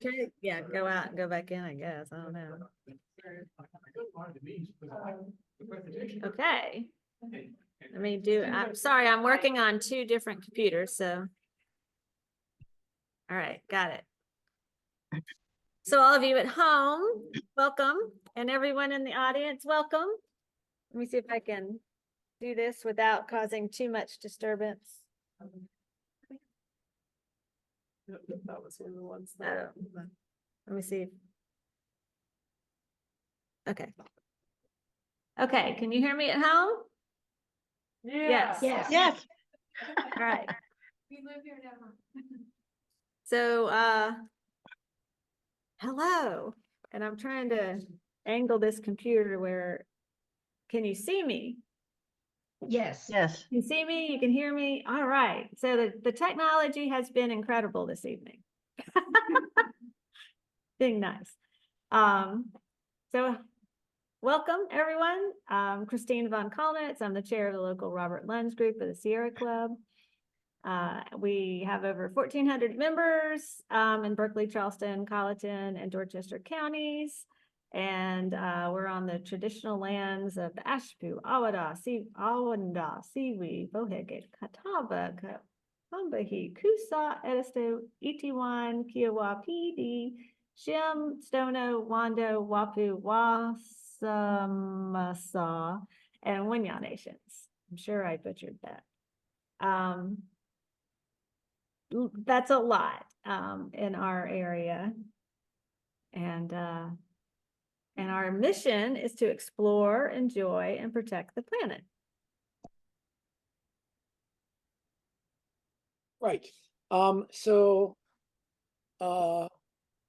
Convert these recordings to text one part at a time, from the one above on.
Okay, yeah, go out and go back in, I guess. I don't know. Okay. Let me do, I'm sorry, I'm working on 2 different computers, so. All right, got it. So all of you at home, welcome. And everyone in the audience, welcome. Let me see if I can do this without causing too much disturbance. That was one of the ones. Let me see. Okay. Okay, can you hear me at home? Yes. Yes. All right. We live here now. So, hello. And I'm trying to angle this computer where, can you see me? Yes. You see me, you can hear me. All right. So the technology has been incredible this evening. Being nice. So welcome everyone. Christine Von Kalnitz. I'm the chair of the local Robert Lunz group of the Sierra Club. We have over 1,400 members in Berkeley, Charleston, Colleton, and Dorchester counties. And we're on the traditional lands of the Ashpoo, Awada, Awanda, Siwi, Bohege, Catawba, Combahee, Coosaw, Edisto, Itiwan, Kiowa, PD, Shim, Stono, Wando, Wapu, Wasamasa, and Winyah nations. I'm sure I butchered that. That's a lot in our area. And our mission is to explore, enjoy, and protect the planet. Right.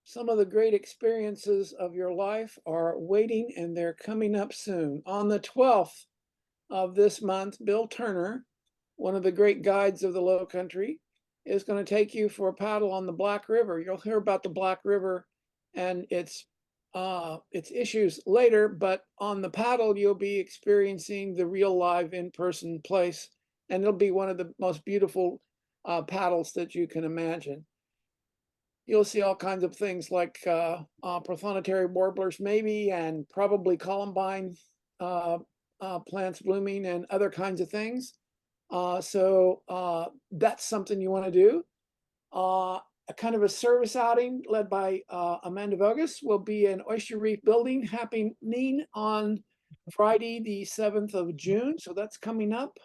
Some of the great experiences of your life are waiting, and they're coming up soon. On the 12th of this month, Bill Turner, one of the great guides of the Low Country, is going to take you for a paddle on the Black River. You'll hear about the Black River and its issues later, but on the paddle, you'll be experiencing the real live in-person place, and it'll be one of the most beautiful paddles that you can imagine. You'll see all kinds of things like prothonotary warblers maybe, and probably columbine plants blooming and other kinds of things. So that's something you want to do. A kind of a service outing led by Amanda Vogus will be in Oyster Reef Building happening on Friday, the 7th of June. So that's coming up.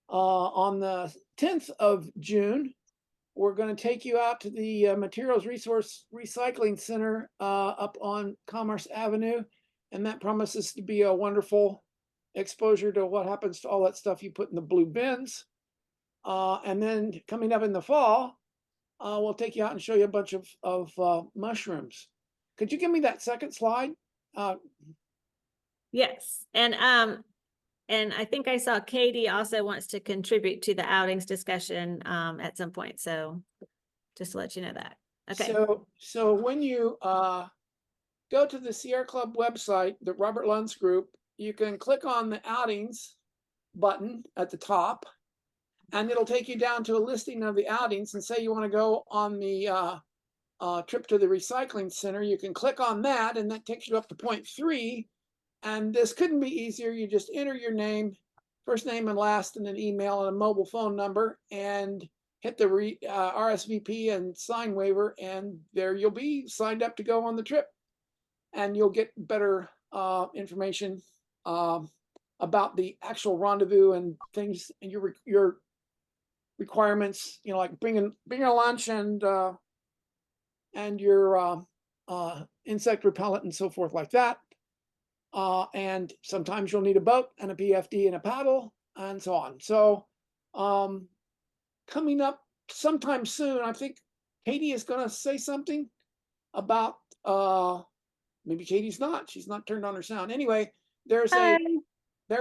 On the 10th of June, we're going to take you out to the Materials Resource Recycling Center up on Commerce Avenue. And that promises to be a wonderful exposure to what happens to all that stuff you put in the blue bins. And then coming up in the fall, we'll take you out and show you a bunch of mushrooms. Could you give me that second slide? Yes, and I think I saw Katie also wants to contribute to the outings discussion at some point. So just to let you know that. Okay. So when you go to the Sierra Club website, the Robert Lunz Group, you can click on the outings button at the top, and it'll take you down to a listing of the outings. And say you want to go on the trip to the recycling center, you can click on that, and that takes you up to point 3. And this couldn't be easier. You just enter your name, first name and last, and an email and a mobile phone number, and hit the RSVP and sign waiver, and there you'll be signed up to go on the trip. And you'll get better information about the actual rendezvous and things, and your requirements. You know, like bringing a lunch and your insect repellent and so forth like that. And sometimes you'll need a boat and a PFD and a paddle and so on. So coming up sometime soon, I think Katie is going to say something about, maybe Katie's not. She's not turned on her sound. Anyway, there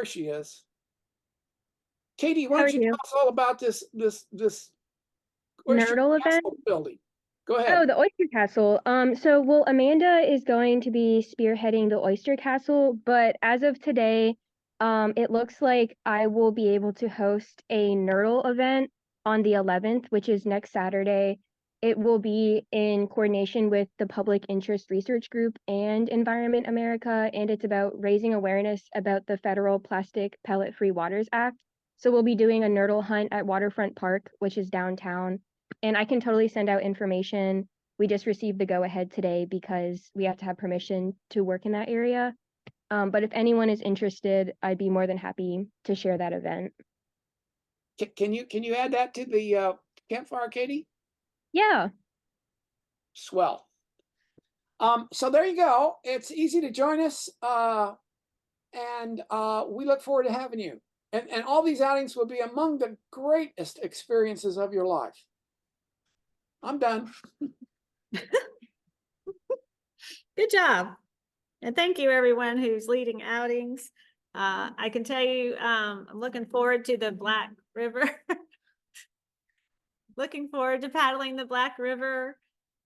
she is. Katie, why don't you tell us all about this Nerdle event building? Go ahead. Oh, the Oyster Castle. So Amanda is going to be spearheading the Oyster Castle, but as of today, it looks like I will be able to host a Nerdle event on the 11th, which is next Saturday, It will be in coordination with the Public Interest Research Group and Environment America, and it's about raising awareness about the federal Plastic Pellet-Free Waters Act. So we'll be doing a nurdle hunt at Waterfront Park, which is downtown, and I can totally send out information. We just received the go-ahead today because we have to have permission to work in that area. But if anyone is interested, I'd be more than happy to share that event. Can you add that to the campfire, Katie? Yeah. Swell. So there you go. It's easy to join us, and we look forward to having you. And all these outings will be among the greatest experiences of your life. I'm done. Good job. And thank you, everyone who's leading outings. I can tell you, I'm looking forward to the Black River. Looking forward to paddling the Black River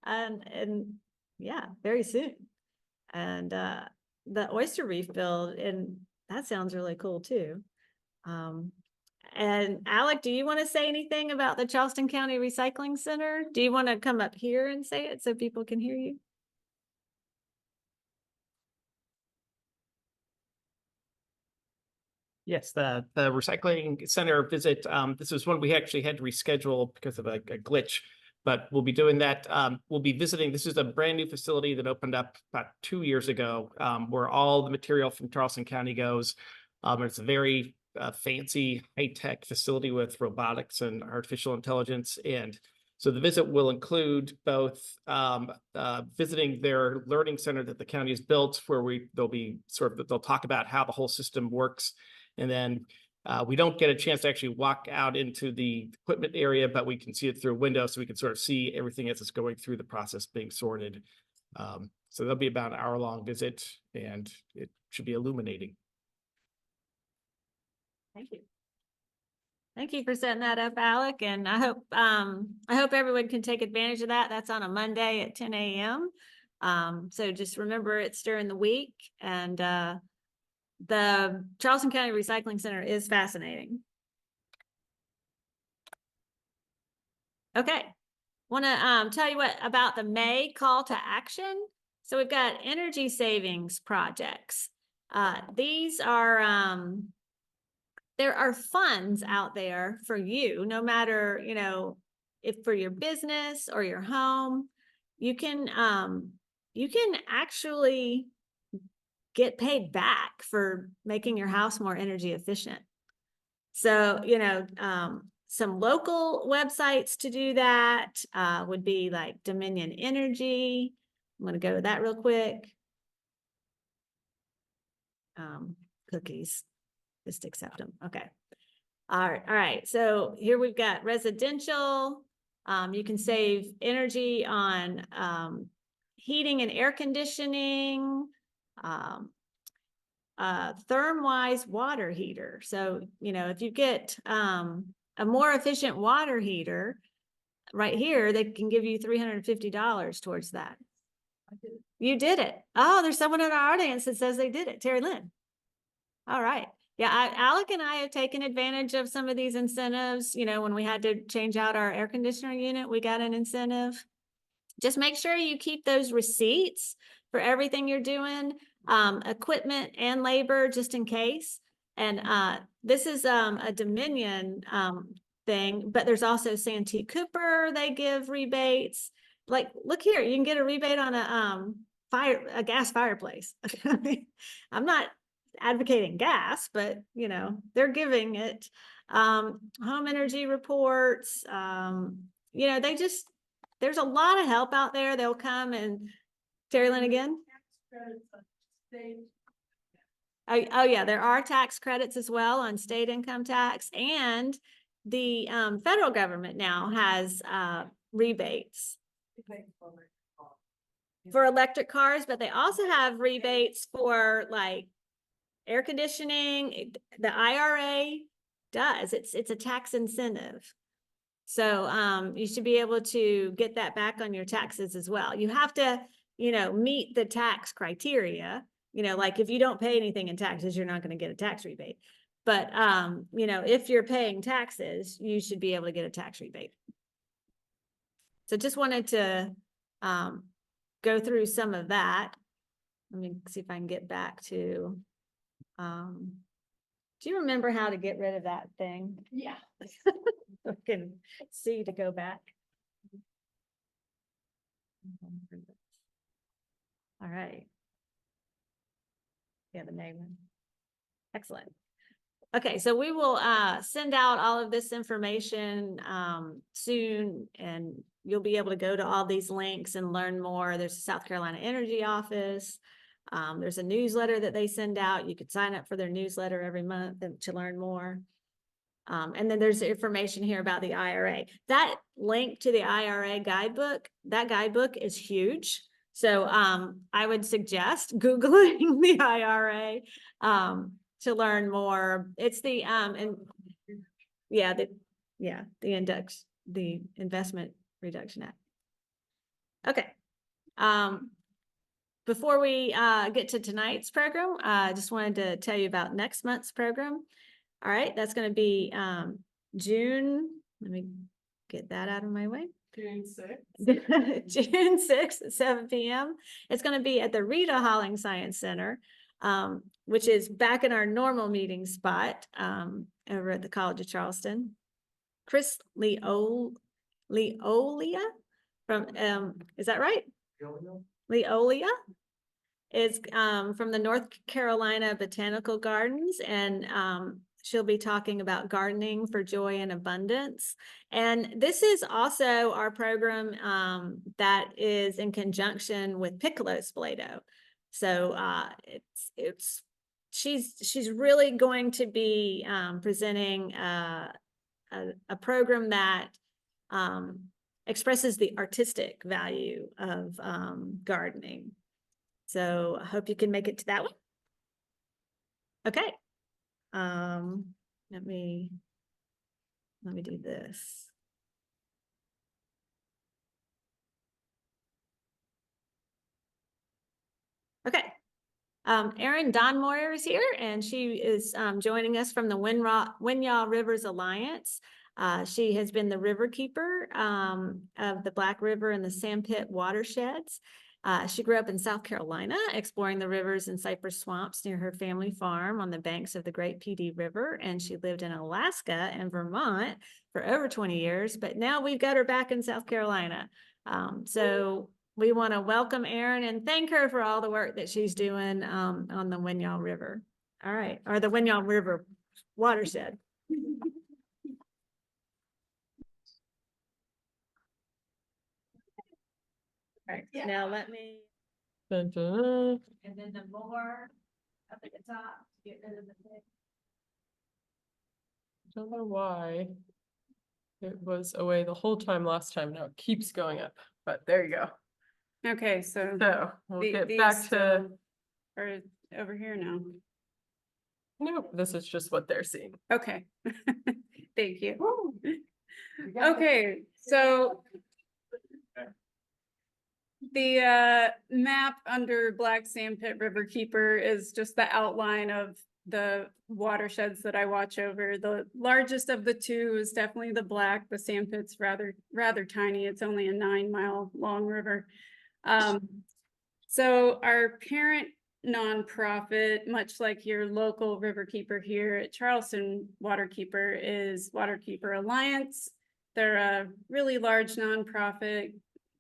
and yeah, very soon. And the oyster reef build, and that sounds really cool too. And Alec, do you want to say anything about the Charleston County Recycling Center? Do you want to come up here and say it so people can hear you? Yes, the recycling center visit. This was one we actually had to reschedule because of a glitch, but we'll be doing that. We'll be visiting. This is a brand new facility that opened up about 2 years ago, where all the material from Charleston County goes. It's a very fancy, high-tech facility with robotics and artificial intelligence. And so the visit will include both visiting their learning center that the county has built, where they'll talk about how the whole system works. And then we don't get a chance to actually walk out into the equipment area, but we can see it through a window, so we can sort of see everything as it's going through the process being sorted. So that'll be about an hour-long visit, and it should be illuminating. Thank you. Thank you for setting that up, Alec. And I hope everyone can take advantage of that. That's on a Monday at 10 a.m. So just remember it's during the week, and the Charleston County Recycling Center is fascinating. Okay. Want to tell you what about the May call to action. So we've got energy savings projects. These are there are funds out there for you, no matter, if for your business or your home. You can actually get paid back for making your house more energy efficient. So, some local websites to do that would be like Dominion Energy. I'm going to go to that real quick. Cookies, just accept them. Okay. All right. So here we've got residential. You can save energy on heating and air conditioning. Thermwise water heater. So, if you get a more efficient water heater right here, they can give you $350 towards that. You did it. Oh, there's someone in our audience that says they did it. Terry Lynn. All right. Yeah, Alec and I have taken advantage of some of these incentives. When we had to change out our air conditioner unit, we got an incentive. Just make sure you keep those receipts for everything you're doing, equipment and labor, just in case. And this is a Dominion thing, but there's also Santee Cooper. They give rebates. Like, look here, you can get a rebate on a gas fireplace. I'm not advocating gas, but they're giving it. Home energy reports. There's a lot of help out there. They'll come and Terry Lynn again. Oh yeah, there are tax credits as well on state income tax, and the federal government now has rebates for electric cars, but they also have rebates for like air conditioning. The IRA does. It's a tax incentive. So you should be able to get that back on your taxes as well. You have to, meet the tax criteria. Like if you don't pay anything in taxes, you're not going to get a tax rebate. But, if you're paying taxes, you should be able to get a tax rebate. So just wanted to go through some of that. Let me see if I can get back to, do you remember how to get rid of that thing? Yeah. I can see to go back. All right. Yeah, the name one. Excellent. Okay, so we will send out all of this information soon, and you'll be able to go to all these links and learn more. There's a South Carolina Energy Office. There's a newsletter that they send out. You could sign up for their newsletter every month to learn more. And then there's information here about the IRA. That link to the IRA guidebook, that guidebook is huge. So I would suggest Googling the IRA to learn more. It's the the Investment Reduction Act. Okay. Before we get to tonight's program, I just wanted to tell you about next month's program. All right, that's going to be June. Let me get that out of my way. June 6th. June 6th at 7 p.m. It's going to be at the Rita Holling Science Center, which is back in our normal meeting spot over at the College of Charleston. Chris Leolia from, is that right? Leolia is from the North Carolina Botanical Gardens, and she'll be talking about gardening for joy and abundance. And this is also our program that is in conjunction with Piccolo Splato. So she's really going to be presenting a program that expresses the artistic value of gardening. So I hope you can make it to that one. Okay. Let me do this. Okay. Erin Donmoyer is here, and she is joining us from the Winyah Rivers Alliance. She has been the river keeper of the Black River and the Sandpit watersheds. She grew up in South Carolina, exploring the rivers and cypress swamps near her family farm on the banks of the Great PD River. And she lived in Alaska and Vermont for over 20 years, but now we've got her back in South Carolina. So we want to welcome Erin and thank her for all the work that she's doing on the Winyah River. All right, or the Winyah River watershed. All right, Yeah. now let me, Dun, dun. and then the more up at the top to get rid of the thing. Don't know why it was away the whole time last time. Now it keeps going up, but there you go. Okay, so So we'll get these back to, still are over here now. nope, this is just what they're seeing. Okay. Thank you. Okay, so the map under Black Sandpit River Keeper is just the outline of the watersheds that I watch over. The largest of the two is definitely the Black. The Sandpit's rather tiny. It's only a 9-mile long river. So our parent nonprofit, much like your local river keeper here at Charleston Waterkeeper, is Waterkeeper Alliance. They're a really large nonprofit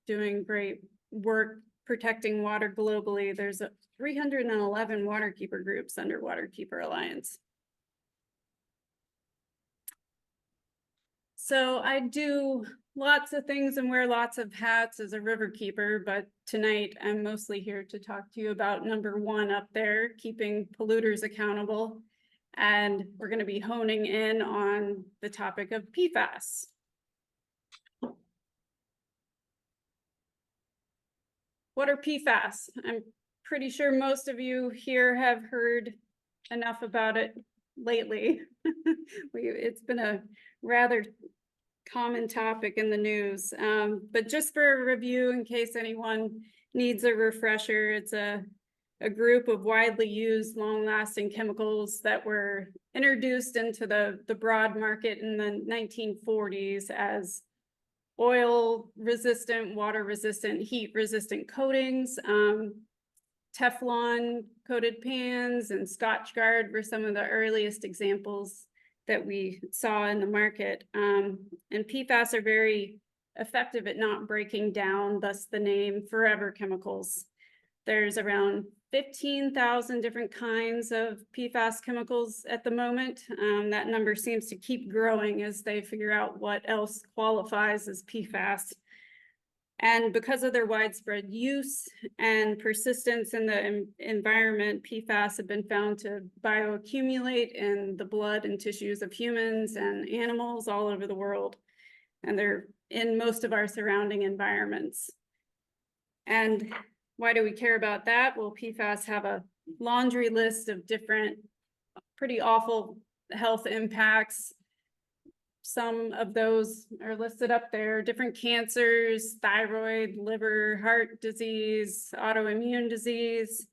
doing great work protecting water globally. There's 311 waterkeeper groups under Waterkeeper Alliance. So I do lots of things and wear lots of hats as a river keeper, but tonight I'm mostly here to talk to you about number one up there, keeping polluters accountable. And we're going to be honing in on the topic of PFAS. What are PFAS? I'm pretty sure most of you here have heard enough about it lately. It's been a rather common topic in the news, but just for a review, in case anyone needs a refresher, it's a group of widely used, long-lasting chemicals that were introduced into the broad market in the 1940s as oil resistant, water resistant, heat resistant coatings. Teflon coated pans and Scotch Guard were some of the earliest examples that we saw in the market. And PFAS are very effective at not breaking down, thus the name forever chemicals. There's around 15,000 different kinds of PFAS chemicals at the moment. That number seems to keep growing as they figure out what else qualifies as PFAS. And because of their widespread use and persistence in the environment, PFAS have been found to bioaccumulate in the blood and tissues of humans and animals all over the world. And they're in most of our surrounding environments. And why do we care about that? Well, PFAS have a laundry list of different pretty awful health impacts. Some of those are listed up there: different cancers, thyroid, liver, heart disease, autoimmune disease,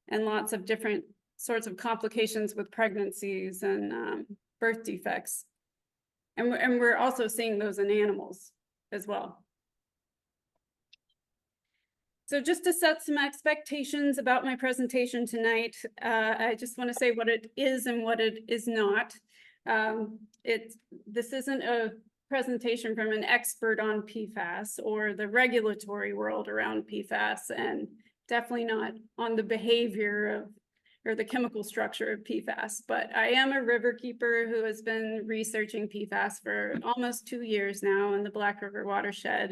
and lots of different sorts of complications with pregnancies and birth defects. And we're also seeing those in animals as well. So just to set some expectations about my presentation tonight, I just want to say what it is and what it is not. This isn't a presentation from an expert on PFAS or the regulatory world around PFAS, and definitely not on the behavior of or the chemical structure of PFAS. But I am a river keeper who has been researching PFAS for almost 2 years now in the Black River watershed,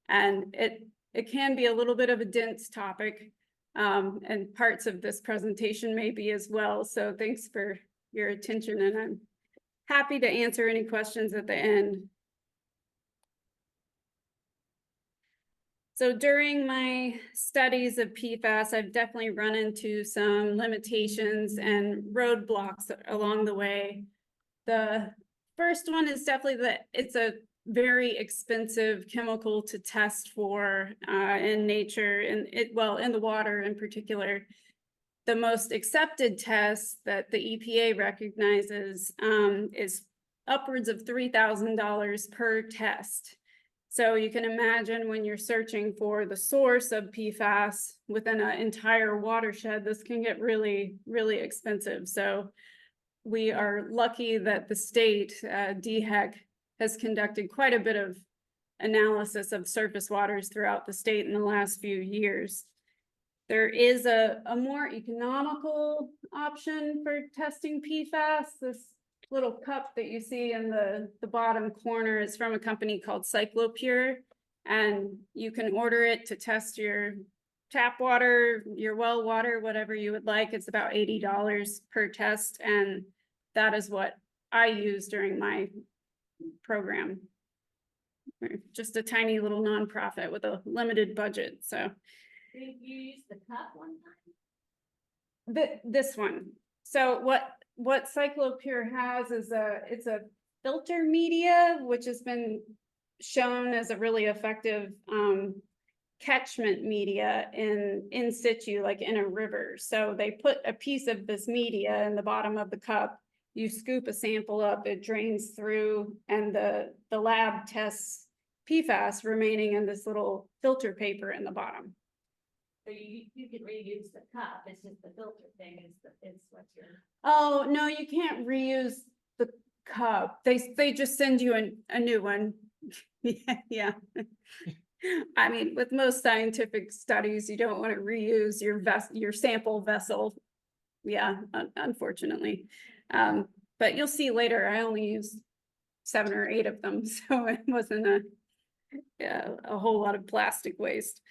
and it can be a little bit of a dense topic, and parts of this presentation may be as well. So thanks for your attention, and I'm happy to answer any questions at the end. So during my studies of PFAS, I've definitely run into some limitations and roadblocks along the way. The first one is definitely that it's a very expensive chemical to test for in nature, and in the water in particular. The most accepted test that the EPA recognizes is upwards of $3,000 per test. So you can imagine when you're searching for the source of PFAS within an entire watershed, this can get really, really expensive. So we are lucky that the state, DHEC, has conducted quite a bit of analysis of surface waters throughout the state in the last few years. There is a more economical option for testing PFAS. This little cup that you see in the bottom corner is from a company called CycloPure, and you can order it to test your tap water, your well water, whatever you would like. It's about $80 per test, and that is what I use during my program. We're just a tiny little nonprofit with a limited budget, so. Did you use the cup one time? This one. So what CycloPure has is it's a filter media, which has been shown as a really effective catchment media in situ, like in a river. So they put a piece of this media in the bottom of the cup. You scoop a sample up, it drains through, and the lab tests PFAS remaining in this little filter paper in the bottom. So you could reuse the cup, it's just the filter thing is what you're. Oh, no, you can't reuse the cup. They just send you a new one. Yeah. I mean, with most scientific studies, you don't want to reuse your sample vessel. Yeah, unfortunately. But you'll see later, I only used 7 or 8 of them, so it wasn't a whole lot of plastic waste.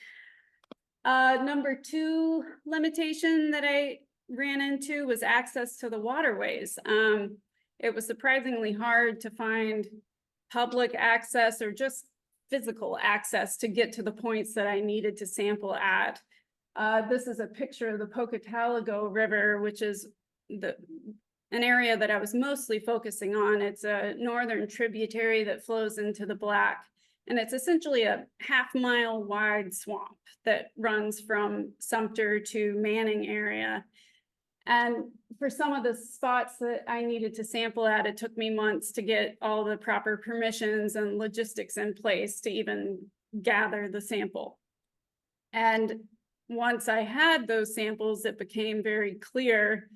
Number 2 limitation that I ran into was access to the waterways. It was surprisingly hard to find public access or just physical access to get to the points that I needed to sample at. This is a picture of the Pocataligo River, which is an area that I was mostly focusing on. It's a northern tributary that flows into the Black, and it's essentially a half-mile wide swamp that runs from Sumter to Manning area. And for some of the spots that I needed to sample at, it took me months to get all the proper permissions and logistics in place to even gather the sample. And once I had those samples, it became very clear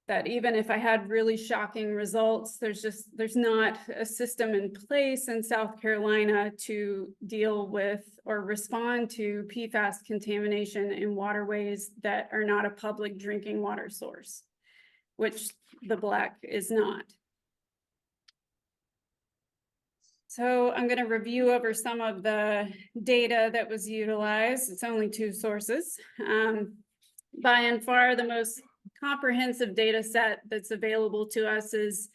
that even if I had really shocking results, there's not a system in place in South Carolina to deal with or respond to PFAS contamination in waterways that are not a public drinking water source, which the Black is not. So I'm going to review over some of the data that was utilized. It's only 2 sources. By and far, the most comprehensive data set that's available to us is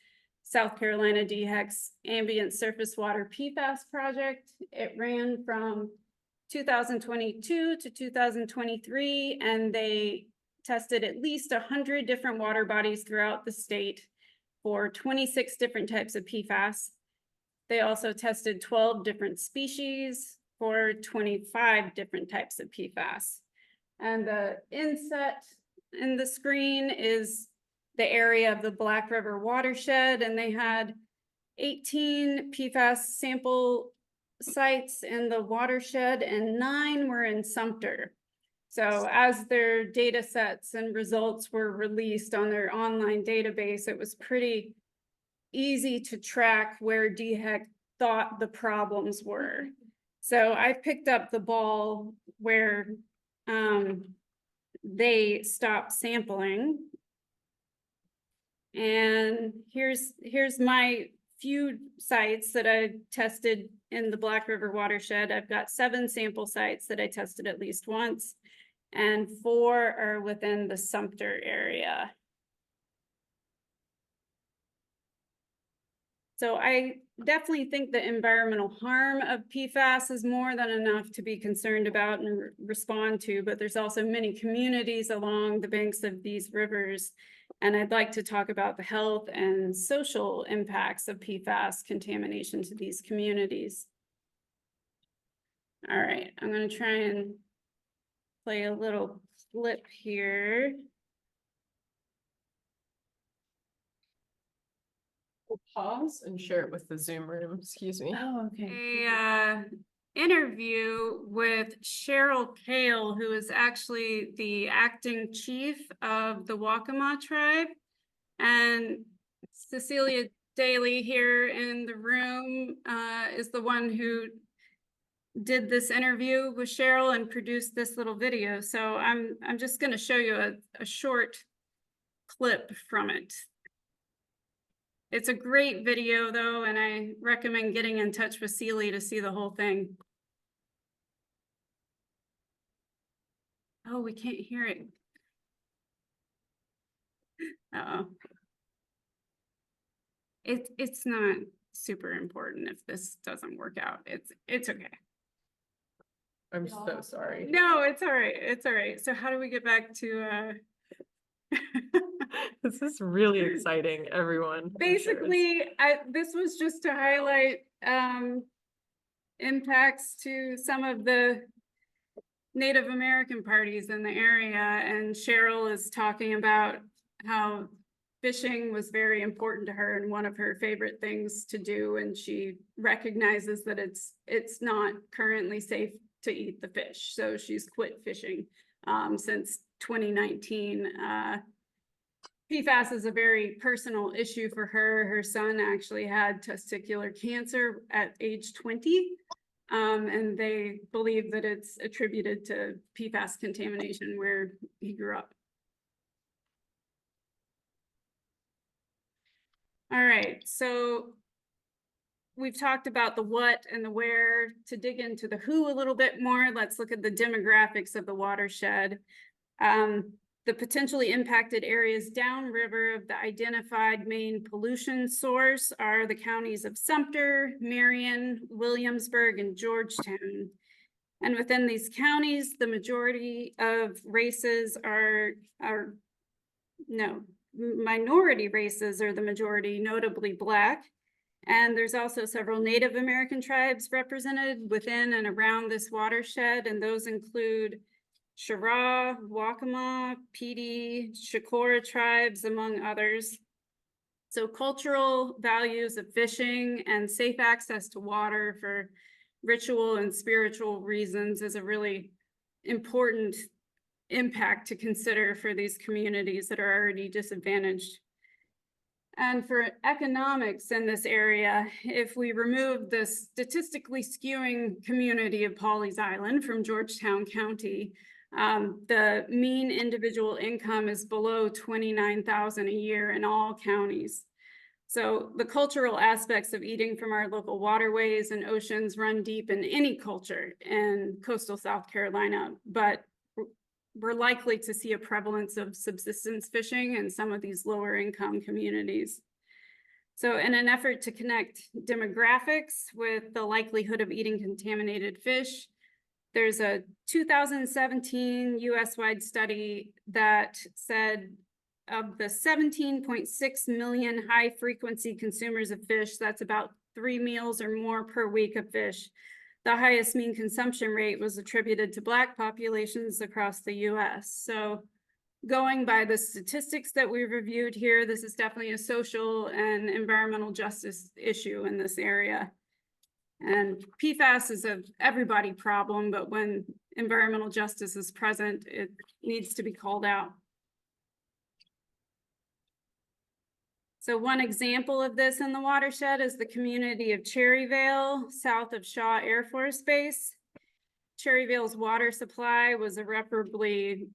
South Carolina DHEC's Ambient Surface Water PFAS project. It ran from 2022 to 2023, and they tested at least 100 different water bodies throughout the state for 26 different types of PFAS. They also tested 12 different species for 25 different types of PFAS. And the inset in the screen is the area of the Black River watershed, and they had 18 PFAS sample sites in the watershed and 9 were in Sumter. So as their data sets and results were released on their online database, it was pretty easy to track where DHEC thought the problems were. So I picked up the ball where they stopped sampling. And here's my few sites that I tested in the Black River watershed. I've got 7 sample sites that I tested at least once, and 4 are within the Sumter area. So I definitely think the environmental harm of PFAS is more than enough to be concerned about and respond to, but there's also many communities along the banks of these rivers. And I'd like to talk about the health and social impacts of PFAS contamination to these communities. All right, I'm going to try and play a little clip here. We'll pause and share it with the Zoom room, excuse me. Oh, okay. A interview with Cheryl Kale, who is actually the acting chief of the Waccamaw tribe, and Cecilia Daly here in the room is the one who did this interview with Cheryl and produced this little video. So I'm just going to show you a short clip from it. It's a great video though, and I recommend getting in touch with Celie to see the whole thing. Oh, we can't hear it. Uh-oh. It's not super important if this doesn't work out. It's okay. I'm so sorry. No, it's all right. It's all right. So how do we get back to This is really exciting, everyone. I'm sure it's- basically, this was just to highlight impacts to some of the Native American parties in the area, and Cheryl is talking about how fishing was very important to her and one of her favorite things to do, and she recognizes that it's not currently safe to eat the fish, so she's quit fishing since 2019. PFAS is a very personal issue for her. Her son actually had testicular cancer at age 20, and they believe that it's attributed to PFAS contamination where he grew up. All right, so we've talked about the what and the where. To dig into the who a little bit more, let's look at the demographics of the watershed. The potentially impacted areas downriver of the identified main pollution source are the counties of Sumter, Marion, Williamsburg, and Georgetown. And within these counties, the majority of races minority races are the majority, notably Black. And there's also several Native American tribes represented within and around this watershed, and those include Shara, Wakama, Pidi, Shakora tribes, among others. So cultural values of fishing and safe access to water for ritual and spiritual reasons is a really important impact to consider for these communities that are already disadvantaged. And for economics in this area, if we remove the statistically skewing community of Pawleys Island from Georgetown County, the mean individual income is below $29,000 a year in all counties. So the cultural aspects of eating from our local waterways and oceans run deep in any culture in coastal South Carolina, but we're likely to see a prevalence of subsistence fishing in some of these lower income communities. So in an effort to connect demographics with the likelihood of eating contaminated fish, there's a 2017 US-wide study that said of the 17.6 million high-frequency consumers of fish, that's about 3 meals or more per week of fish, the highest mean consumption rate was attributed to Black populations across the US. So going by the statistics that we reviewed here, this is definitely a social and environmental justice issue in this area. And PFAS is a everybody problem, but when environmental justice is present, it needs to be called out. So one example of this in the watershed is the community of Cherryvale, south of Shaw Air Force Base. Cherryvale's water supply was irreparably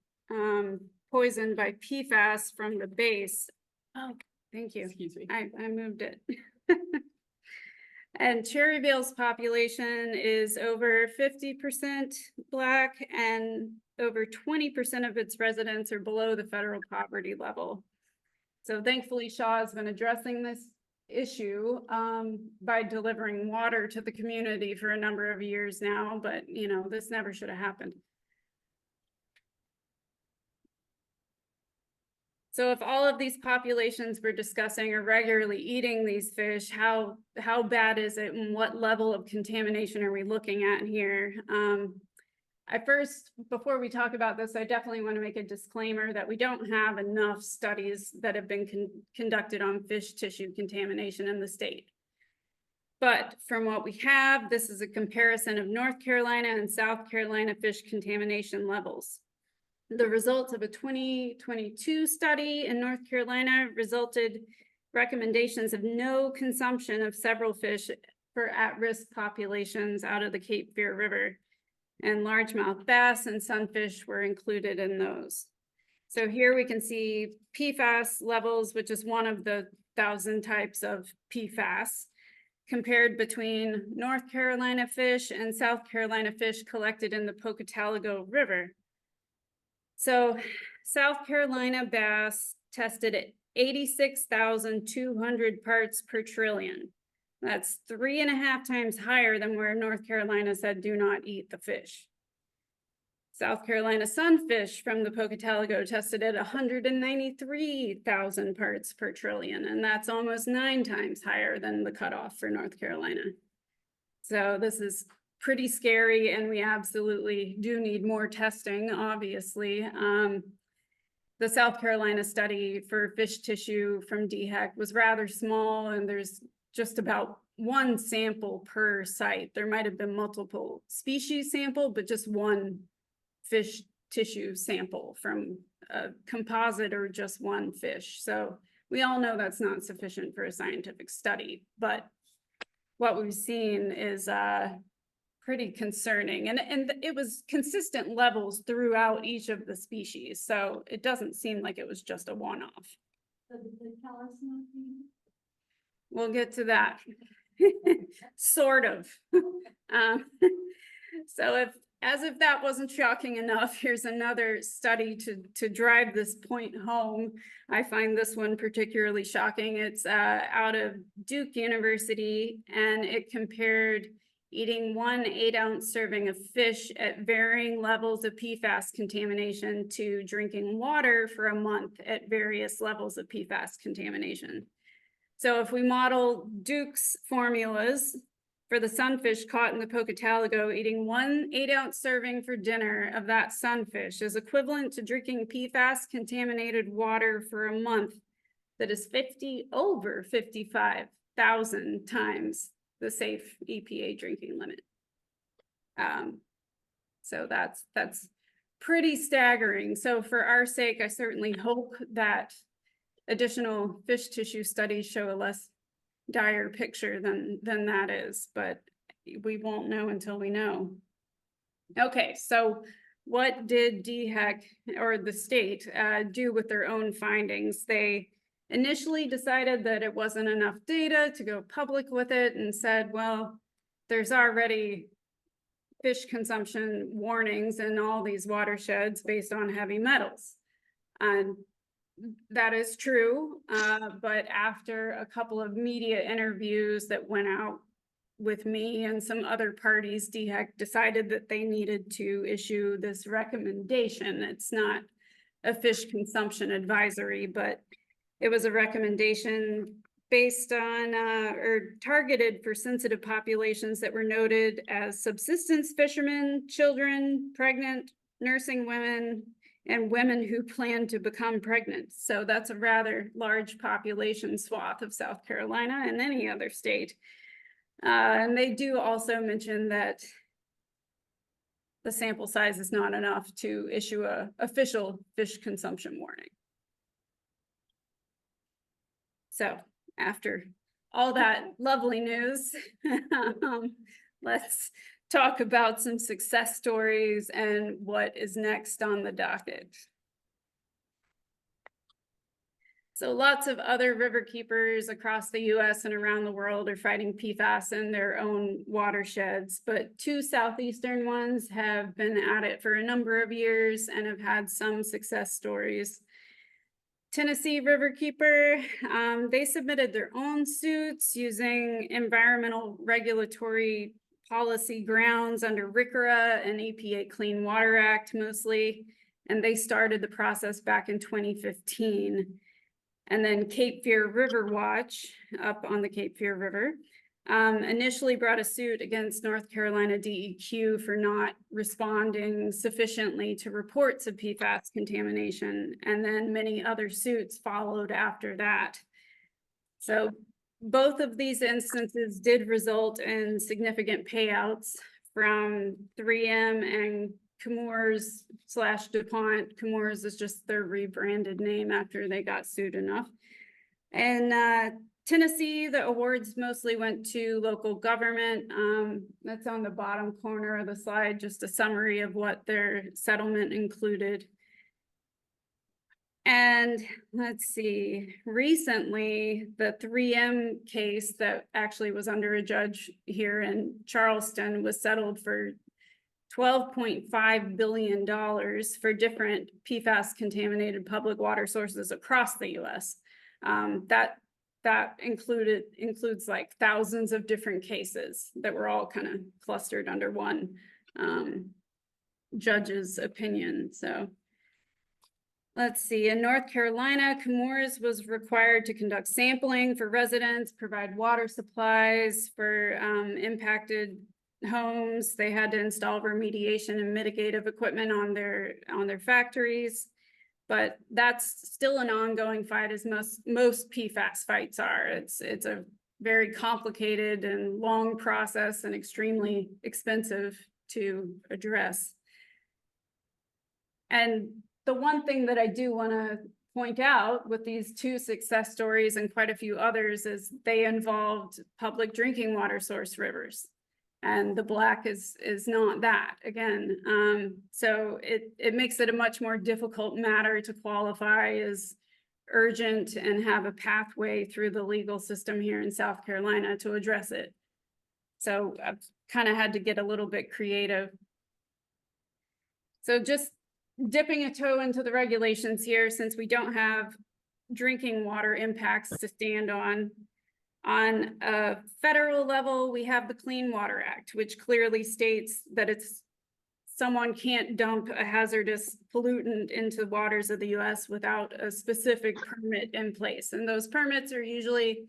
poisoned by PFAS from the base. Oh, thank you. Excuse me. I moved it. And Cherryvale's population is over 50% Black, and over 20% of its residents are below the federal poverty level. So thankfully, Shaw has been addressing this issue by delivering water to the community for a number of years now, but you know, this never should have happened. So if all of these populations we're discussing are regularly eating these fish, how bad is it and what level of contamination are we looking at here? Before we talk about this, I definitely want to make a disclaimer that we don't have enough studies that have been conducted on fish tissue contamination in the state. But from what we have, this is a comparison of North Carolina and South Carolina fish contamination levels. The results of a 2022 study in North Carolina resulted recommendations of no consumption of several fish for at-risk populations out of the Cape Fear River. And largemouth bass and sunfish were included in those. So here we can see PFAS levels, which is one of the 1,000 types of PFAS, compared between North Carolina fish and South Carolina fish collected in the Pocatello River. So South Carolina bass tested at 86,200 parts per trillion. That's 3.5 times higher than where North Carolina said do not eat the fish. South Carolina sunfish from the Pocatello tested at 193,000 parts per trillion, and that's almost 9 times higher than the cutoff for North Carolina. So this is pretty scary, and we absolutely do need more testing, obviously. The South Carolina study for fish tissue from DHEC was rather small, and there's just about 1 sample per site. There might have been multiple species sample, but just 1 fish tissue sample from a composite or just 1 fish. So we all know that's not sufficient for a scientific study, but what we've seen is pretty concerning. And it was consistent levels throughout each of the species. So it doesn't seem like it was just a one-off. So did they tell us nothing? We'll get to that. Sort of. So as if that wasn't shocking enough, here's another study to drive this point home. I find this one particularly shocking. It's out of Duke University, and it compared eating 1 8-ounce serving of fish at varying levels of PFAS contamination to drinking water for a month at various levels of PFAS contamination. So if we model Duke's formulas for the sunfish caught in the Pocataligo, eating 1 8-ounce serving for dinner of that sunfish is equivalent to drinking PFAS contaminated water for a month that is over 55,000 times the safe EPA drinking limit. So that's pretty staggering. So for our sake, I certainly hope that additional fish tissue studies show a less dire picture than that is, but we won't know until we know. Okay, so what did DHEC or the state do with their own findings? They initially decided that it wasn't enough data to go public with it and said, well, there's already fish consumption warnings in all these watersheds based on heavy metals. And that is true, but after a couple of media interviews that went out with me and some other parties, DHEC decided that they needed to issue this recommendation. It's not a fish consumption advisory, but it was a recommendation based on or targeted for sensitive populations that were noted as subsistence fishermen, children, pregnant, nursing women, and women who plan to become pregnant. So that's a rather large population swath of South Carolina and any other state. And they do also mention that the sample size is not enough to issue an official fish consumption warning. So after all that lovely news, let's talk about some success stories and what is next on the docket. So lots of other river keepers across the US and around the world are fighting PFAS in their own watersheds, but 2 southeastern ones have been at it for a number of years and have had some success stories. Tennessee Riverkeeper, they submitted their own suits using environmental regulatory policy grounds under RCRA and EPA Clean Water Act mostly, and they started the process back in 2015. And then Cape Fear River Watch up on the Cape Fear River initially brought a suit against North Carolina DEQ for not responding sufficiently to reports of PFAS contamination, and then many other suits followed after that. So both of these instances did result in significant payouts from 3M and Chemours / DuPont. Chemours is just their rebranded name after they got sued enough. And Tennessee, the awards mostly went to local government. That's on the bottom corner of the slide, just a summary of what their settlement included. And let's see, recently, the 3M case that actually was under a judge here in Charleston was settled for $12.5 billion for different PFAS contaminated public water sources across the US. That includes like thousands of different cases that were all kind of clustered under one judge's opinion. So let's see, in North Carolina, Chemours was required to conduct sampling for residents, provide water supplies for impacted homes. They had to install remediation and mitigative equipment on their factories, but that's still an ongoing fight, as most PFAS fights are. It's a very complicated and long process and extremely expensive to address. And the one thing that I do want to point out with these 2 success stories and quite a few others is they involved public drinking water source rivers. And the black is not that, again. So it makes it a much more difficult matter to qualify as urgent and have a pathway through the legal system here in South Carolina to address it. So I've kind of had to get a little bit creative. So just dipping a toe into the regulations here, since we don't have drinking water impacts to stand on. On a federal level, we have the Clean Water Act, which clearly states that someone can't dump a hazardous pollutant into the waters of the US without a specific permit in place. And those permits are usually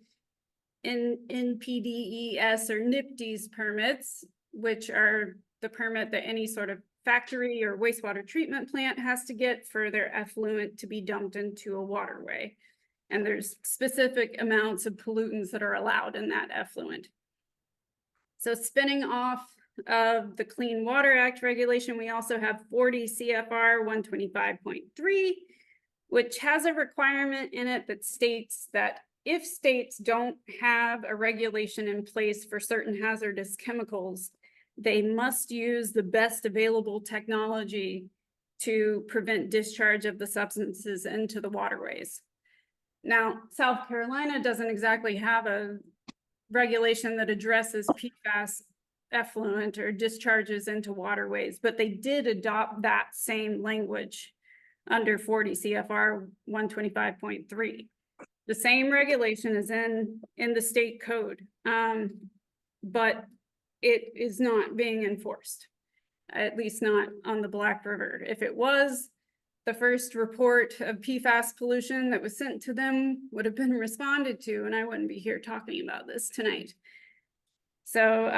NPDES or NIPDES permits, which are the permit that any sort of factory or wastewater treatment plant has to get for their effluent to be dumped into a waterway. And there's specific amounts of pollutants that are allowed in that effluent. So spinning off of the Clean Water Act regulation, we also have 40 CFR 125.3, which has a requirement in it that states that if states don't have a regulation in place for certain hazardous chemicals, they must use the best available technology to prevent discharge of the substances into the waterways. Now, South Carolina doesn't exactly have a regulation that addresses PFAS effluent or discharges into waterways, but they did adopt that same language under 40 CFR 125.3. The same regulation is in the state code, but it is not being enforced, at least not on the Black River. If it was, the first report of PFAS pollution that was sent to them would have been responded to, and I wouldn't be here talking about this tonight. So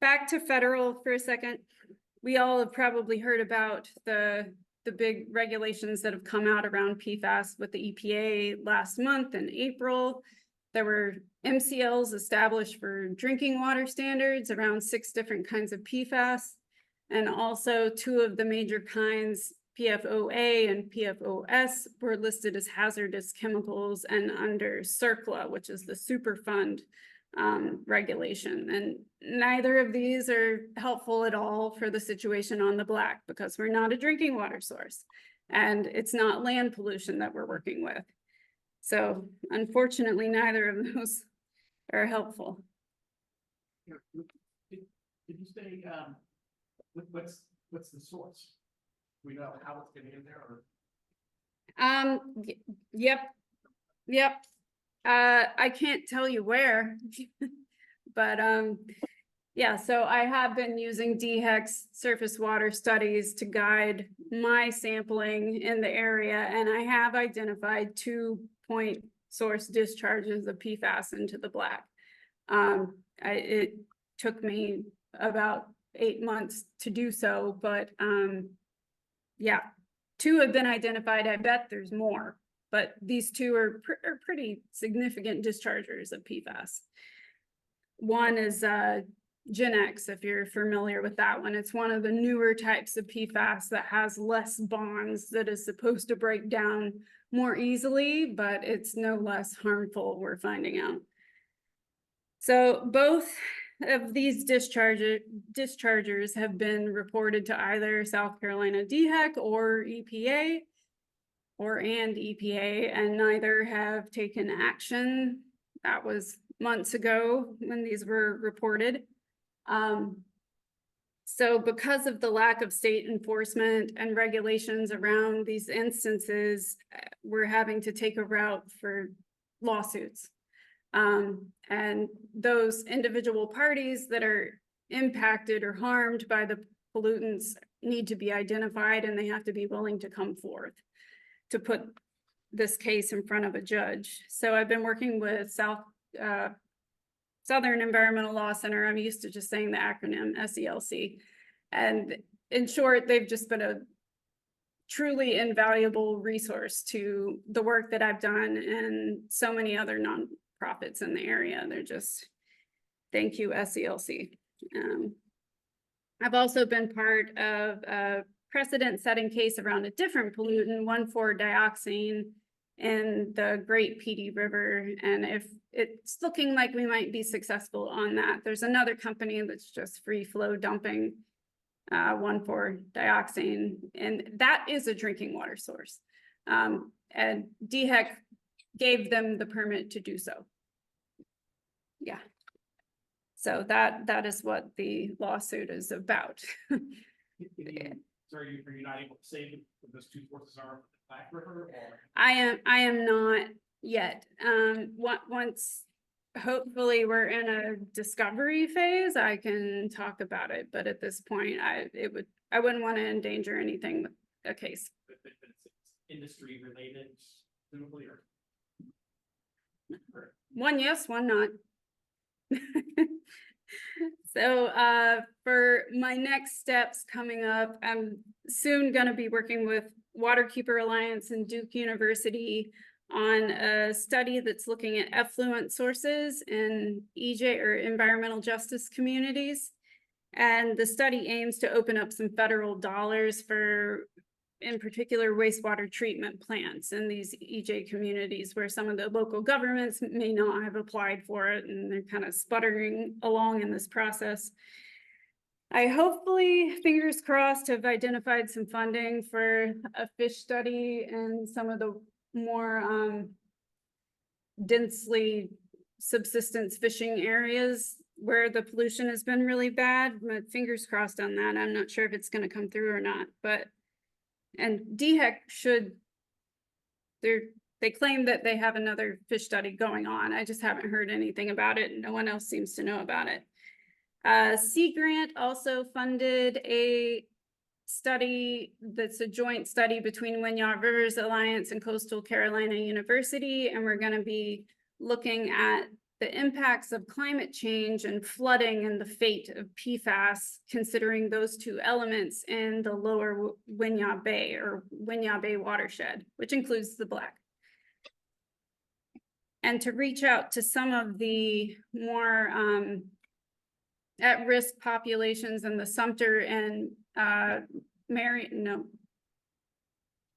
back to federal for a second. We all have probably heard about the big regulations that have come out around PFAS with the EPA last month in April. There were MCLs established for drinking water standards around 6 different kinds of PFAS, and also 2 of the major kinds, PFOA and PFOS, were listed as hazardous chemicals and under CERCLA, which is the Superfund regulation. And neither of these are helpful at all for the situation on the Black, because we're not a drinking water source and it's not land pollution that we're working with. So unfortunately, neither of those are helpful. Did you say, what's the source? We know how it's getting in there, or? Yep. I can't tell you where, but yeah, so I have been using DHEC's surface water studies to guide my sampling in the area, and I have identified 2 point source discharges of PFAS into the Black. It took me about 8 months to do so, but yeah, 2 have been identified. I bet there's more, but these 2 are pretty significant dischargers of PFAS. One is Genex, if you're familiar with that one. It's one of the newer types of PFAS that has less bonds, that is supposed to break down more easily, but it's no less harmful, we're finding out. So both of these dischargers have been reported to either South Carolina DHEC or EPA, and EPA, and neither have taken action. That was months ago when these were reported. So because of the lack of state enforcement and regulations around these instances, we're having to take a route for lawsuits. And those individual parties that are impacted or harmed by the pollutants need to be identified, and they have to be willing to come forth to put this case in front of a judge. So I've been working with Southern Environmental Law Center. I'm used to just saying the acronym SELC. And in short, they've just been a truly invaluable resource to the work that I've done and so many other nonprofits in the area. They're just, thank you, SELC. I've also been part of a precedent-setting case around a different pollutant, 1,4-dioxane, in the Great Petey River. And if it's looking like we might be successful on that, there's another company that's just free flow dumping 1,4-dioxane, and that is a drinking water source. And DHEC gave them the permit to do so. Yeah. So that is what the lawsuit is about. So are you not able to say what those 2 sources are for the Black River? Or? I am not yet. Once hopefully we're in a discovery phase, I can talk about it. But at this point, I wouldn't want to endanger anything with a case. But it's industry related, presumably, or? One yes, one not. So for my next steps coming up, I'm soon going to be working with Waterkeeper Alliance and Duke University on a study that's looking at effluent sources in EJ or environmental justice communities. And the study aims to open up some federal dollars for, in particular, wastewater treatment plants in these EJ communities where some of the local governments may not have applied for it and they're kind of sputtering along in this process. I hopefully, fingers crossed, have identified some funding for a fish study in some of the more densely subsistence fishing areas where the pollution has been really bad. My fingers crossed on that. I'm not sure if it's going to come through or not, but and DHEC should, they claim that they have another fish study going on. I just haven't heard anything about it. No one else seems to know about it. Sea Grant also funded a study that's a joint study between Winyah Rivers Alliance and Coastal Carolina University. And we're going to be looking at the impacts of climate change and flooding and the fate of PFAS, considering those two elements in the lower Winyah Bay or Winyah Bay watershed, which includes the Black. And to reach out to some of the more at-risk populations in the Sumter and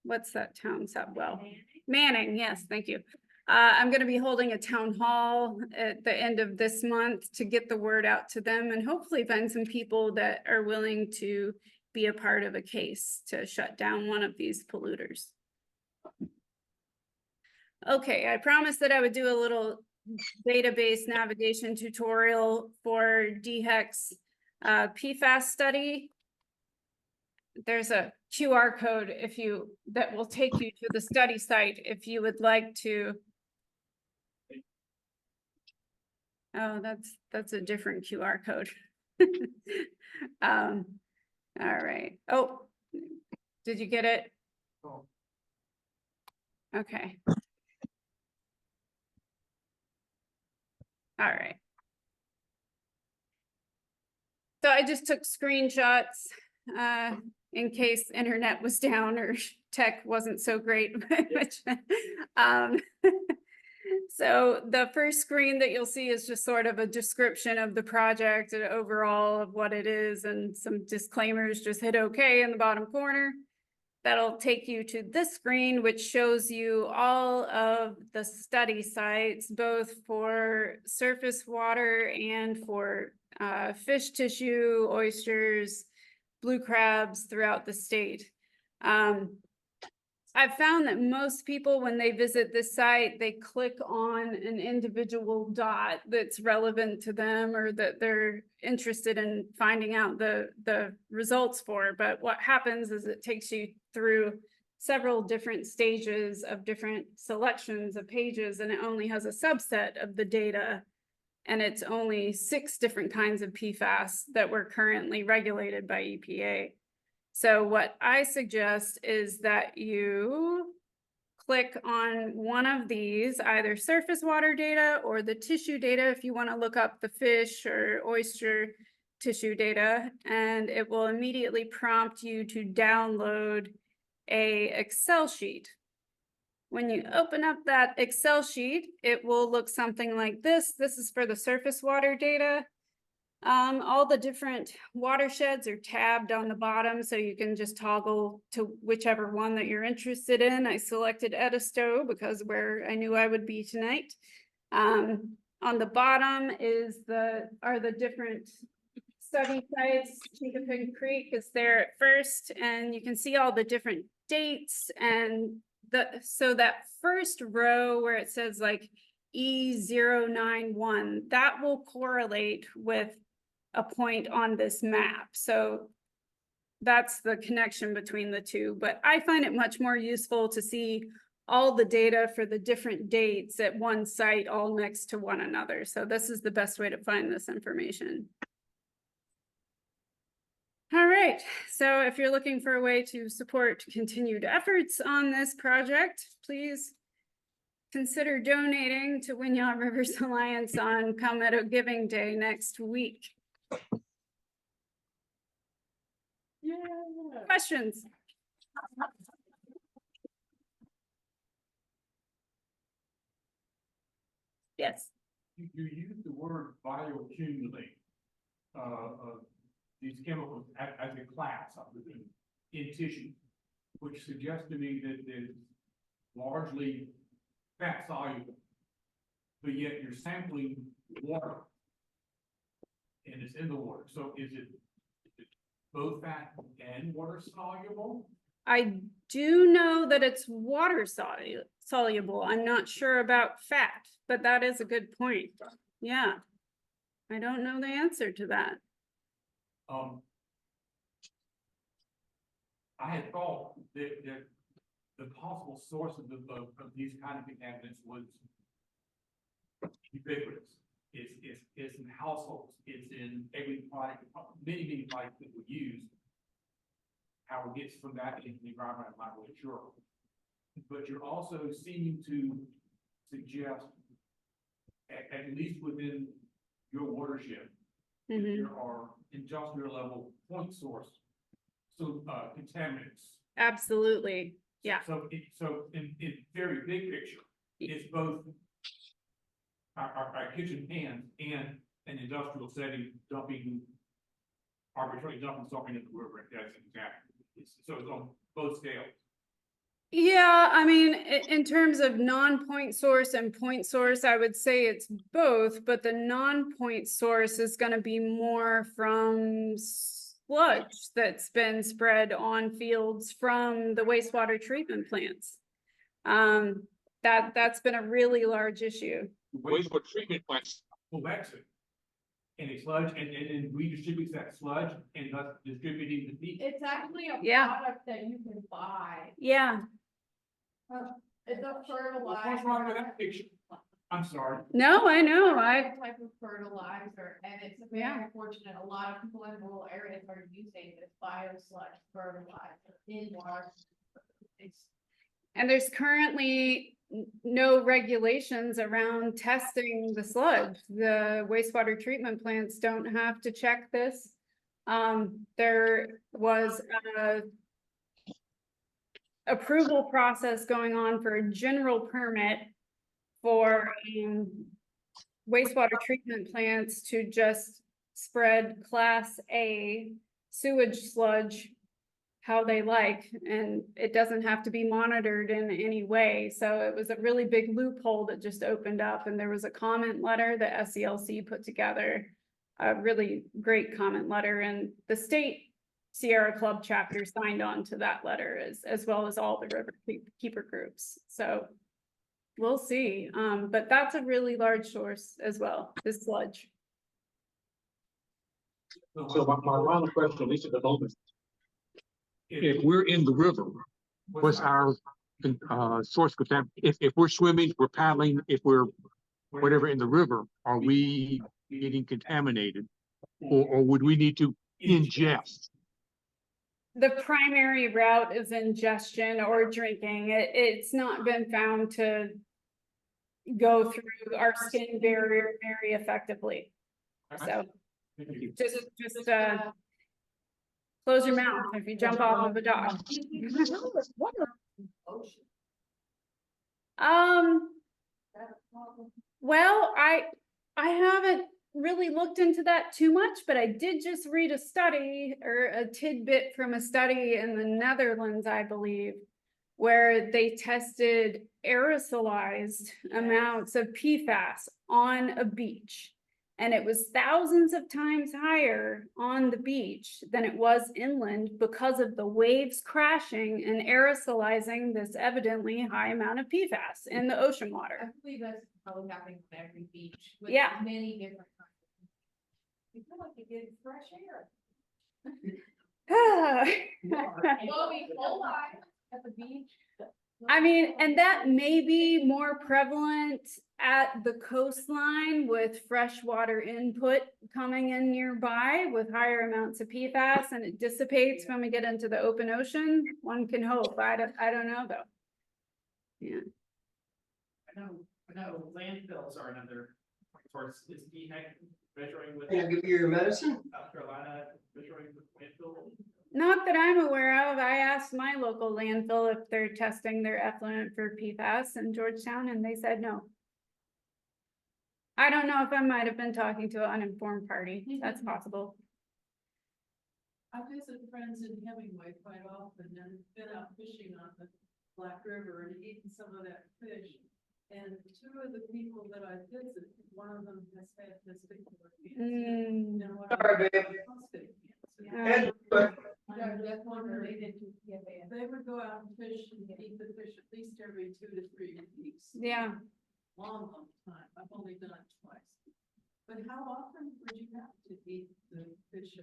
what's that town? Manning, yes, thank you. I'm going to be holding a town hall at the end of this month to get the word out to them and hopefully find some people that are willing to be a part of a case to shut down one of these polluters. Okay, I promised that I would do a little database navigation tutorial for DHEC's PFAS study. There's a QR code that will take you to the study site if you would like to. Oh, that's a different QR code. All right. Oh, did you get it? Okay. All right. So I just took screenshots in case internet was down or tech wasn't so great. So the first screen that you'll see is just sort of a description of the project and overall of what it is and some disclaimers. Just hit OK in the bottom corner. That'll take you to this screen, which shows you all of the study sites, both for surface water and for fish tissue, oysters, blue crabs throughout the state. I've found that most people, when they visit this site, they click on an individual dot that's relevant to them or that they're interested in finding out the results for. But what happens is it takes you through several different stages of different selections of pages, and it only has a subset of the data. And it's only 6 different kinds of PFAS that were currently regulated by EPA. So what I suggest is that you click on one of these, either surface water data or the tissue data if you want to look up the fish or oyster tissue data, and it will immediately prompt you to download an Excel sheet. When you open up that Excel sheet, it will look something like this. This is for the surface water data. All the different watersheds are tabbed on the bottom, so you can just toggle to whichever one that you're interested in. I selected Edisto because where I knew I would be tonight. On the bottom are the different study sites. Chinkapin Creek is there at first, and you can see all the different dates. And so that first row where it says like E091, that will correlate with a point on this map. So that's the connection between the two. But I find it much more useful to see all the data for the different dates at one site all next to one another. So this is the best way to find this information. All right, so if you're looking for a way to support continued efforts on this project, please consider donating to Winyaw Rivers Alliance on Palmetto Giving Day next week. Yeah. Questions? Yes. You use the word bioaccumulate, these chemicals as a class, I presume, in tissue, which suggests to me that it's largely fat soluble, but yet you're sampling water, and it's in the water. So is it both fat and water soluble? I do know that it's water soluble. I'm not sure about fat, but that is a good point. Yeah. I don't know the answer to that. I had thought that the possible source of these kind of contaminants was ubiquitous. It's in households. It's in every product, many products that we use. How it gets from that into the environment, I'm not really sure. But you're also seeming to suggest, at least within your watershed, that Mhm. there are industrial level point source, so contaminants. Absolutely. Yeah. So in very big picture, it's both our kitchen pans and an industrial setting arbitrarily dumping something in the river. That's exactly. So it's on both scales. Yeah, I mean, in terms of non-point source and point source, I would say it's both, but the non-point source is going to be more from sludge that's been spread on fields from the wastewater treatment plants. That's been a really large issue. Wastewater treatment plants collects it in a sludge and then redistributes that sludge and thus distributing the feed. It's actually a Yeah. product that you can buy. Yeah. It's a fertilizer. What's wrong with that picture? I'm sorry. No, I know. It's a type of fertilizer, and it's very Yeah. unfortunate. A lot of people in rural areas are using this biosludge fertilizer in water. And there's currently no regulations around testing the sludge. The wastewater treatment plants don't have to check this. There was a approval process going on for a general permit for wastewater treatment plants to just spread Class A sewage sludge how they like, and it doesn't have to be monitored in any way. So it was a really big loophole that just opened up, and there was a comment letter that SCLC put together, a really great comment letter, and the state Sierra Club chapter signed on to that letter as well as all the river keeper groups. So we'll see, but that's a really large source as well, this sludge. So my final question, at least at the moment, if we're in the river, what's our source contaminant? If we're swimming, we're paddling, if we're whatever in the river, are we getting contaminated, or would we need to ingest? The primary route is ingestion or drinking. It's not been found to go through our skin barrier very effectively. So just close your mouth if you jump off of a dock. Well, I haven't really looked into that too much, but I did just read a study or a tidbit from a study in the Netherlands, I believe, where they tested aerosolized amounts of PFAS on a beach. And it was thousands of times higher on the beach than it was inland because of the waves crashing and aerosolizing this evidently high amount of PFAS in the ocean I water. believe that's probably happening on every beach. With Yeah. Many different kinds. You feel like you're getting fresh air. Well, we full live at the beach. I mean, and that may be more prevalent at the coastline with freshwater input coming in nearby with higher amounts of PFAS, and it dissipates when we get into the open ocean. One can hope. I don't know though. Yeah. I know landfills are another source. Is DHEC measuring with Can I give you your medicine? South Carolina measuring with landfill? Not that I'm aware of. I asked my local landfill if they're testing their effluent for PFAS in Georgetown, and they said no. I don't know if I might have been talking to an uninformed party. That's possible. I visit friends in Hemingway quite often and been out fishing on the Black River and eaten some of that fish. And two of the people that I visit, one of them has had testicular cancer. Mm. And one Sorry, babe. prostate cancer. Yeah. Yeah, that's one related to PFAS. They would go out and fish and eat the fish at least every 2 to 3 weeks. Yeah. Long time. I've only done it twice. But how often would you have to eat the fish?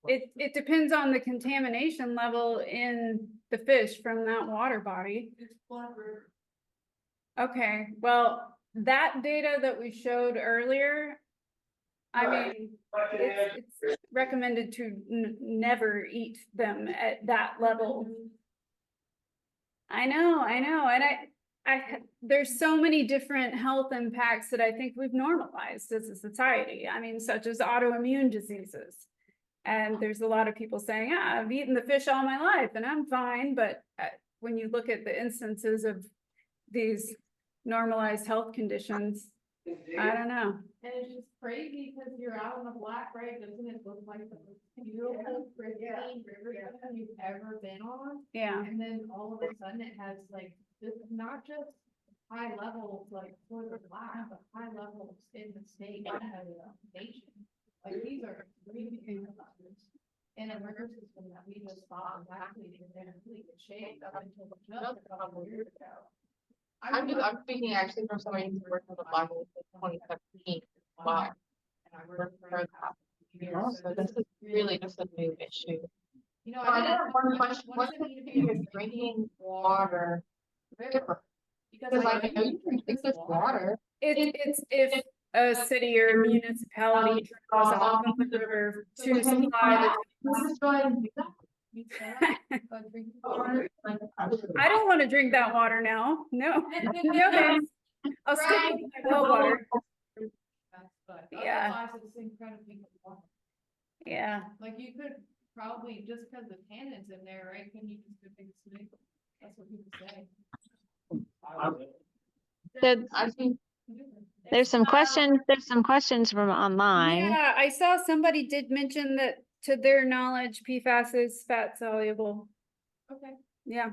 It depends on the contamination level in the fish from that water body. It's Black River. Okay, well, that data that we showed earlier, I mean, it's recommended to never eat them at that level. I know, and there's so many different health impacts that I think we've normalized as a society. I mean, such as autoimmune diseases. And there's a lot of people saying, I've eaten the fish all my life and I'm fine. But when you look at the instances of these normalized health conditions, I don't know. And it's just crazy because you're out on the Black, right? Doesn't it look like the most beautiful, pristine river you've ever been on? Yeah. And then all of a sudden it has like, this is not just high levels like for the Black, but high levels in the state and the nation. Like these are really big numbers in a river system that we just thought exactly in really good shape up until just a couple of years ago. I'm speaking actually from somebody who's worked with the Black since 2017. Wow. And I worked for For years, so this is really just a new issue. you know, I I have one question. What's the issue with drinking water river? Because I know you can drink this water. It's if a city or municipality draws off of the river to supply Let's try and do that. I don't want to drink that water now. No, no thanks. I'll stick with my well water. But Yeah. otherwise it's incredibly warm. Yeah. Like you could probably, just because the tannins in there, right, can you just go take a snake? That's what people say. So I think there's some questions from online. Yeah, I saw somebody did mention that to their knowledge, PFAS is fat soluble. Okay. Yeah.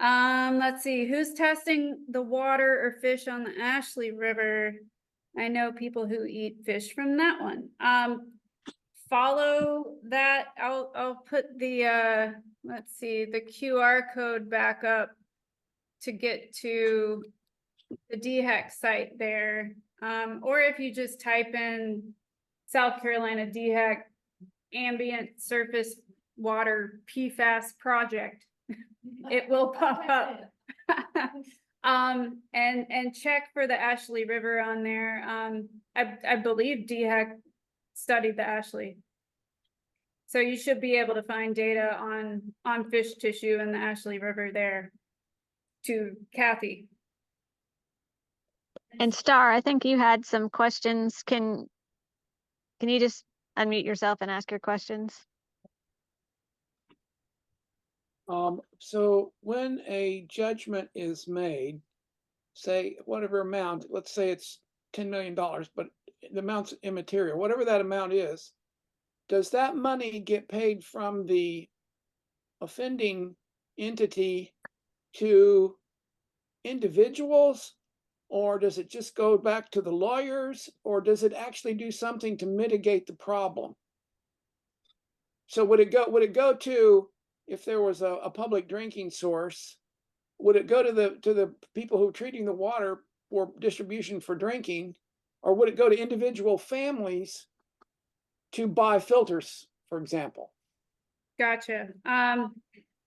Let's see, who's testing the water or fish on the Ashley River? I know people who eat fish from that one. Follow that. I'll put the let's see, the QR code back up to get to the DHEC site there. Or if you just type in South Carolina DHEC ambient surface water PFAS project, it will pop up. And check for the Ashley River on there. I believe DHEC studied the Ashley. So you should be able to find data on fish tissue in the Ashley River there. To Kathy. And Star, I think you had some questions. Can you just unmute yourself and ask your questions? So when a judgment is made, say whatever amount, let's say it's $10 million, but the amount's immaterial, whatever that amount is, does that money get paid from the offending entity to individuals, or does it just go back to the lawyers, or does it actually do something to mitigate the problem? So would it go to, if there was a public drinking source, would it go to the people who are treating the water for distribution for drinking, or would it go to individual families to buy filters, for example? Gotcha.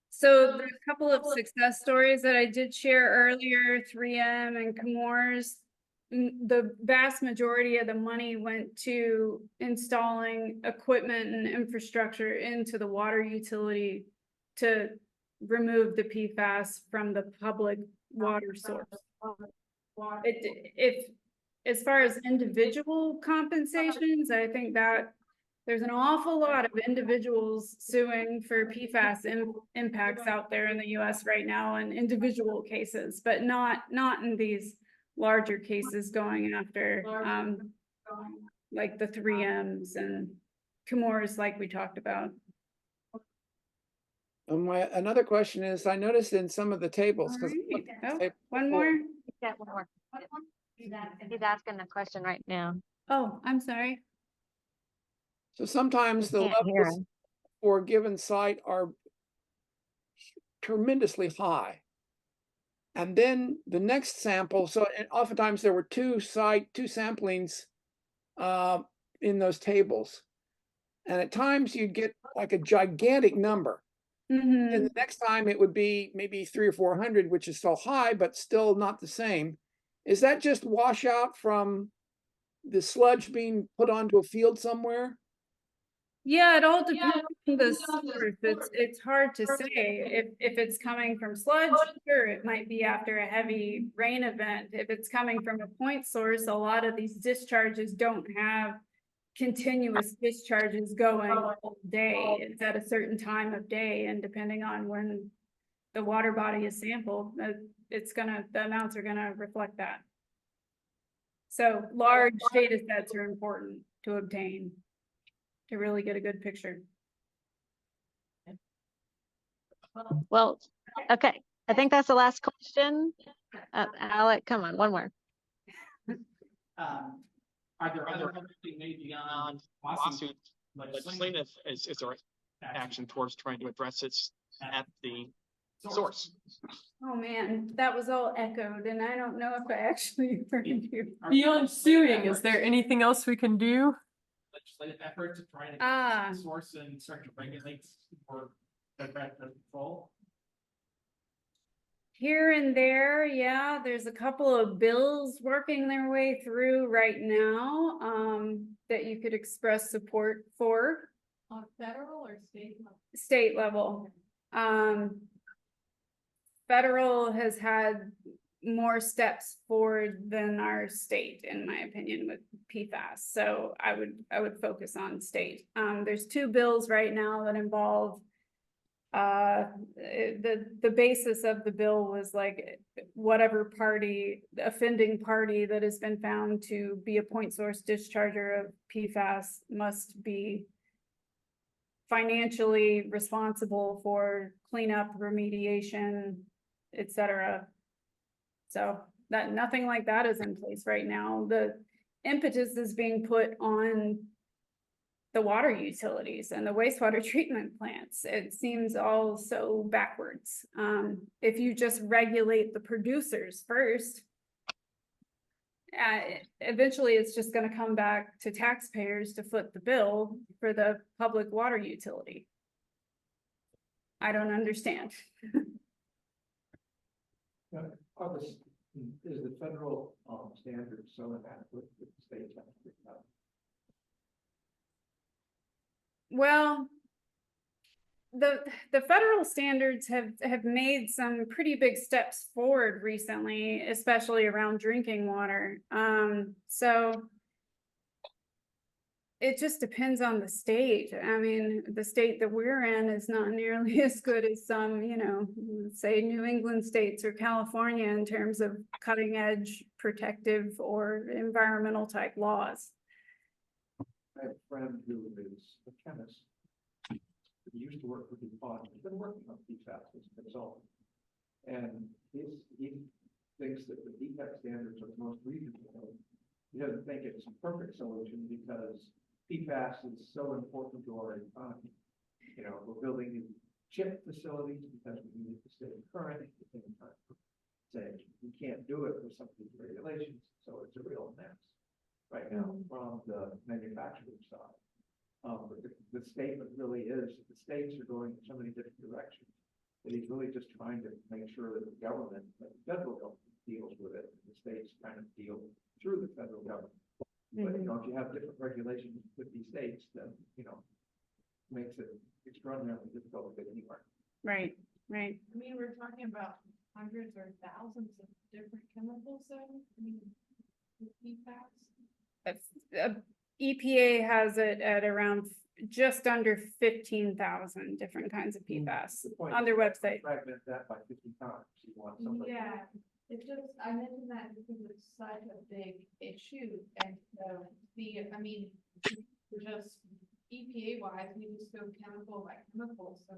So there's a couple of success stories that I did share earlier, 3M and Chemours. The vast majority of the money went to installing equipment and infrastructure into the water utility to remove the PFAS from the public water source. if, as far as individual compensations, I think that there's an awful lot of individuals suing for PFAS impacts out there in the US right now in individual cases, but not in these larger cases going after, like the 3Ms and Chemours like we talked about. Another question is, I noticed in some of the tables, because Alright. Oh, one more. Yeah, one more. He's asking the question right now. Oh, I'm sorry. so sometimes the Can't hear levels him. for a given site are tremendously high. And then the next sample, so and oftentimes there were two samplings in those tables. And at times you'd get like a gigantic number. Mm-hmm. And the next time it would be maybe 300 or 400, which is still high, but still not the same. Is that just washout from the sludge being put onto a field somewhere? Yeah, it all depends on the source. It's hard to say. If it's coming from sludge, sure, it might be after a heavy rain event. If it's coming from a point source, a lot of these discharges don't have continuous discharges going all day. It's at a certain time of day, and depending on when the water body is sampled, the amounts are gonna reflect that. So large data sets are important to obtain to really get a good picture. Well, okay. I think that's the last question. Alec, come on, one more. Are there other anything made beyond lawsuit legislative is there action towards trying to address it at the source? Oh man, that was all echoed and I don't know if I actually heard you. Beyond suing, is there anything else we can do? Legislative effort to try to source and start to regulate or direct the control? Here and there, yeah, there's a couple of bills working their way through right now, that you could express support for. On federal or state level? State level. Federal has had more steps forward than our state, in my opinion, with PFAS. So I would focus on state. There's two bills right now that involve the basis of the bill was like whatever party, the offending party that has been found to be a point source discharger of PFAS must be financially responsible for cleanup, remediation, etc. So that nothing like that is in place right now. The impetus is being put on the water utilities and the wastewater treatment plants. It seems all so backwards. If you just regulate the producers first, eventually it's just going to come back to taxpayers to foot the bill for the public water utility. I don't understand. Is the federal standard so inadequate that the states have to pick up? Well, the federal standards have made some pretty big steps forward recently, especially around drinking water. So it just depends on the state. I mean, the state that we're in is not nearly as good as some, say New England states or California in terms of cutting edge protective or environmental type laws. I have a friend who is a chemist. He used to work for DuPont. He's been working on PFAS as a consultant. And he thinks that the defect standards are the most reasonable. He doesn't think it's a perfect solution because PFAS is so important to our economy. We're building new chip facilities because we need it to stay current. At the same time, saying we can't do it with some of these regulations. So it's a real mess right now from the manufacturing side. But the statement really is that the states are going in so many different directions that he's really just trying to make sure that the government, that the federal government deals with it, and the states kind of deal through the federal government. But if you have different regulations with these states, then makes it extraordinarily difficult to get anywhere. Right. I mean, we're talking about hundreds or thousands of different chemicals though? I mean, with PFAS? EPA has it at around just under 15,000 different kinds of PFAS The point on their is, website. Fragment that by 50 times. You want somebody. Yeah, it's just, I mentioned that because it's such a big issue and so I mean, just EPA wise, we just go chemical by chemical, so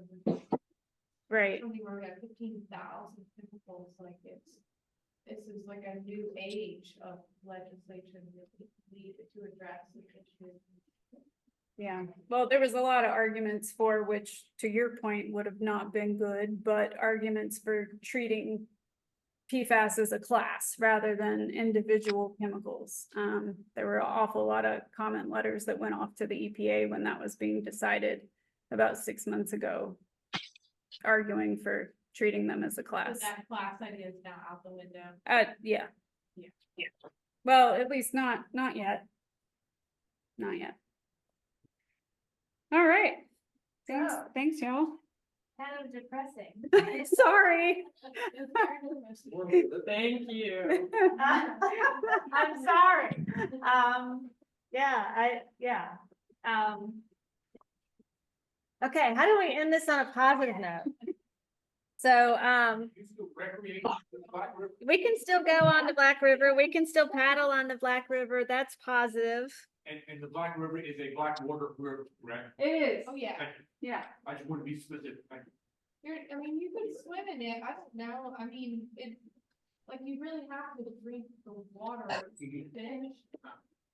Right. something where we have 15,000 chemicals, like this is like a new age of legislation that we need to address this issue. Yeah, well, there was a lot of arguments for which, to your point, would have not been good, but arguments for treating PFAS as a class rather than individual chemicals. There were an awful lot of comment letters that went off to the EPA when that was being decided about 6 months ago, arguing for treating them as a So class. that class idea is now out the window. Yeah. Yeah. Well, at least not yet. Not yet. All right. Thanks, So- thanks, y'all. Kind of depressing. Sorry. Thank you. I'm sorry. Okay, how do we end this on a positive note? So, You still recreate the Black River? we can still go on the Black River. We can still paddle on the Black River. That's positive. And the Black River is a black water river, correct? It is. Oh, yeah. Thank you. Yeah. I just want to be specific. Thank you. I mean, you could swim in it, I don't know, I mean, like, you really have to drink the water to fish.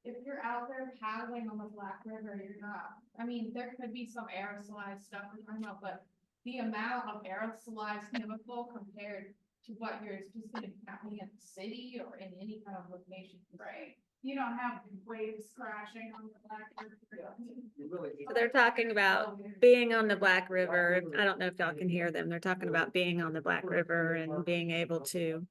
If you're out there paddling on the Black River, you're not, I mean, there could be some aerosolized stuff we're talking about, but the amount of aerosolized chemical compared to what you're just gonna be happening in the city or in any kind of location. Right. You don't have waves crashing on the Black River. You really. So they're talking about being on the Black River. I don't know if y'all can hear them. They're talking about being on the Black River and being able to